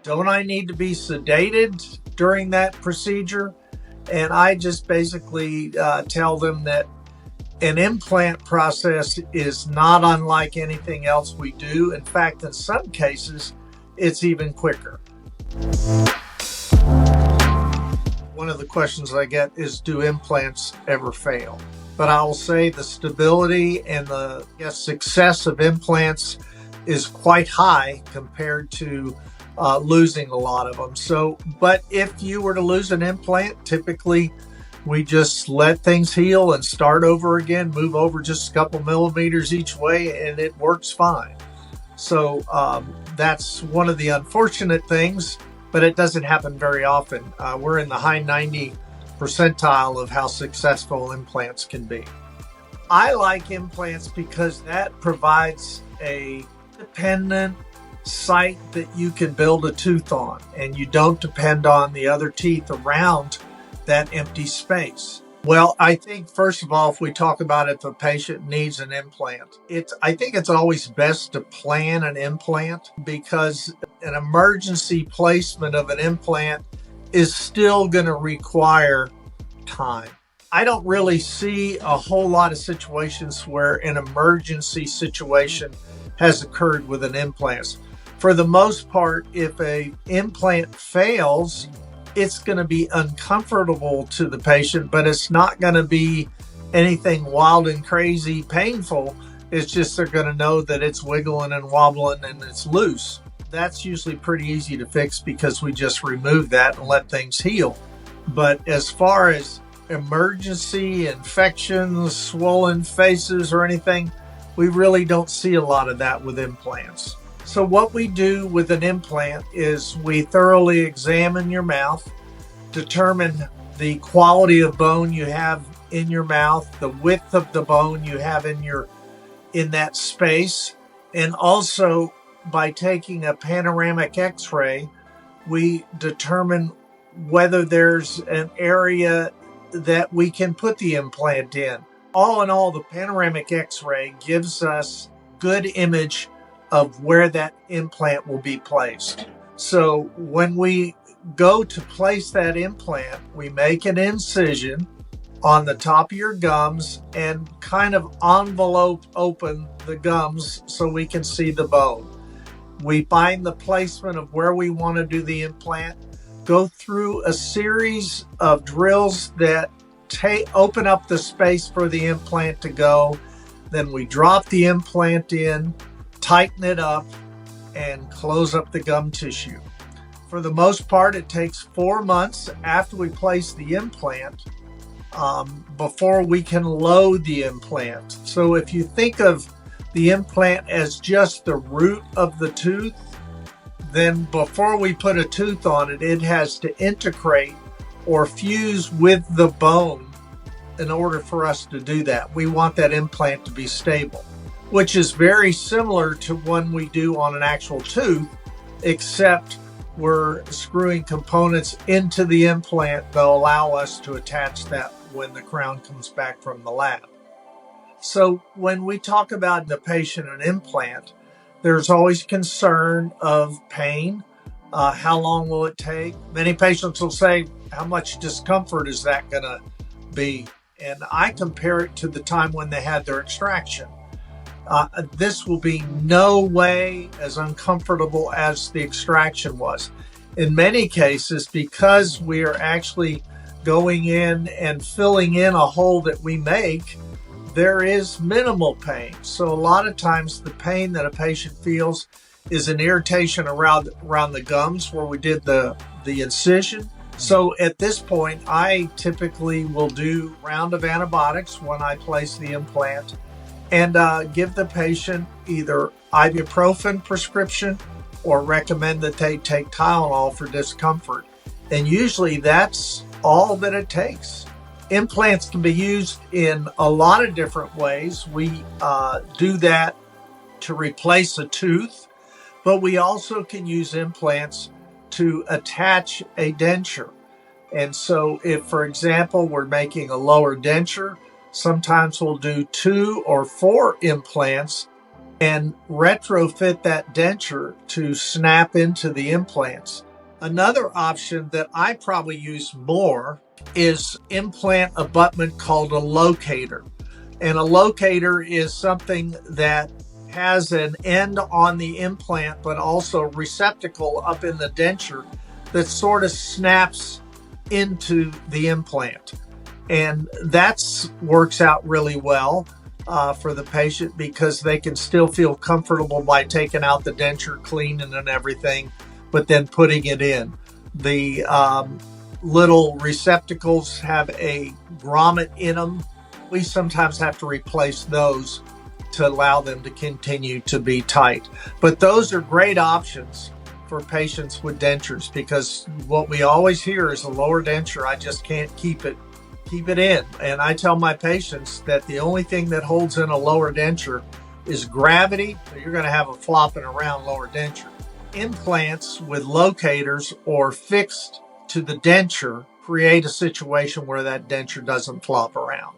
Don't I need to be sedated during that procedure? And I just basically tell them that an implant process is not unlike anything else we do. In fact, in some cases, it's even quicker. One of the questions I get is, do implants ever fail? But I will say the stability and the success of implants is quite high compared to losing a lot of them. But if you were to lose an implant, typically we just let things heal and start over again, move over just a couple millimeters each way, and it works fine. So that's one of the unfortunate things, but it doesn't happen very often. We're in the high 90 percentile of how successful implants can be. I like implants because that provides a dependent site that you can build a tooth on, and you don't depend on the other teeth around that empty space. Well, I think first of all, if we talk about if a patient needs an implant, I think it's always best to plan an implant, because an emergency placement of an implant is still going to require time. I don't really see a whole lot of situations where an emergency situation has occurred with an implant. For the most part, if an implant fails, it's going to be uncomfortable to the patient, but it's not going to be anything wild and crazy painful. It's just they're going to know that it's wiggling and wobbling and it's loose. That's usually pretty easy to fix because we just remove that and let things heal. But as far as emergency infections, swollen faces, or anything, we really don't see a lot of that with implants. So what we do with an implant is we thoroughly examine your mouth, determine the quality of bone you have in your mouth, the width of the bone you have in that space, and also by taking a panoramic X-ray, we determine whether there's an area that we can put the implant in. All in all, the panoramic X-ray gives us good image of where that implant will be placed. So when we go to place that implant, we make an incision on the top of your gums and kind of envelope open the gums so we can see the bone. We find the placement of where we want to do the implant, go through a series of drills that open up the space for the implant to go. Then we drop the implant in, tighten it up, and close up the gum tissue. For the most part, it takes 4 months after we place the implant before we can load the implant. So if you think of the implant as just the root of the tooth, then before we put a tooth on it, it has to integrate or fuse with the bone in order for us to do that. We want that implant to be stable, which is very similar to one we do on an actual tooth, except we're screwing components into the implant that allow us to attach that when the crown comes back from the lab. So when we talk about the patient an implant, there's always concern of pain. How long will it take? Many patients will say, how much discomfort is that going to be? And I compare it to the time when they had their extraction. This will be no way as uncomfortable as the extraction was. In many cases, because we are actually going in and filling in a hole that we make, there is minimal pain. So a lot of times the pain that a patient feels is an irritation around the gums where we did the incision. So at this point, I typically will do a round of antibiotics when I place the implant and give the patient either ibuprofen prescription or recommend that they take Tylenol for discomfort. And usually that's all that it takes. Implants can be used in a lot of different ways. We do that to replace a tooth, but we also can use implants to attach a denture. And so if, for example, we're making a lower denture, sometimes we'll do 2 or 4 implants and retrofit that denture to snap into the implants. Another option that I probably use more is implant abutment called a locator. And a locator is something that has an end on the implant, but also a receptacle up in the denture that sort of snaps into the implant. And that works out really well for the patient because they can still feel comfortable by taking out the denture, cleaning and everything, but then putting it in. The little receptacles have a grommet in them. We sometimes have to replace those to allow them to continue to be tight. But those are great options for patients with dentures, because what we always hear is a lower denture, I just can't keep it in. And I tell my patients that the only thing that holds in a lower denture is gravity. So you're going to have a flopping around lower denture. Implants with locators or fixed to the denture create a situation where that denture doesn't flop around.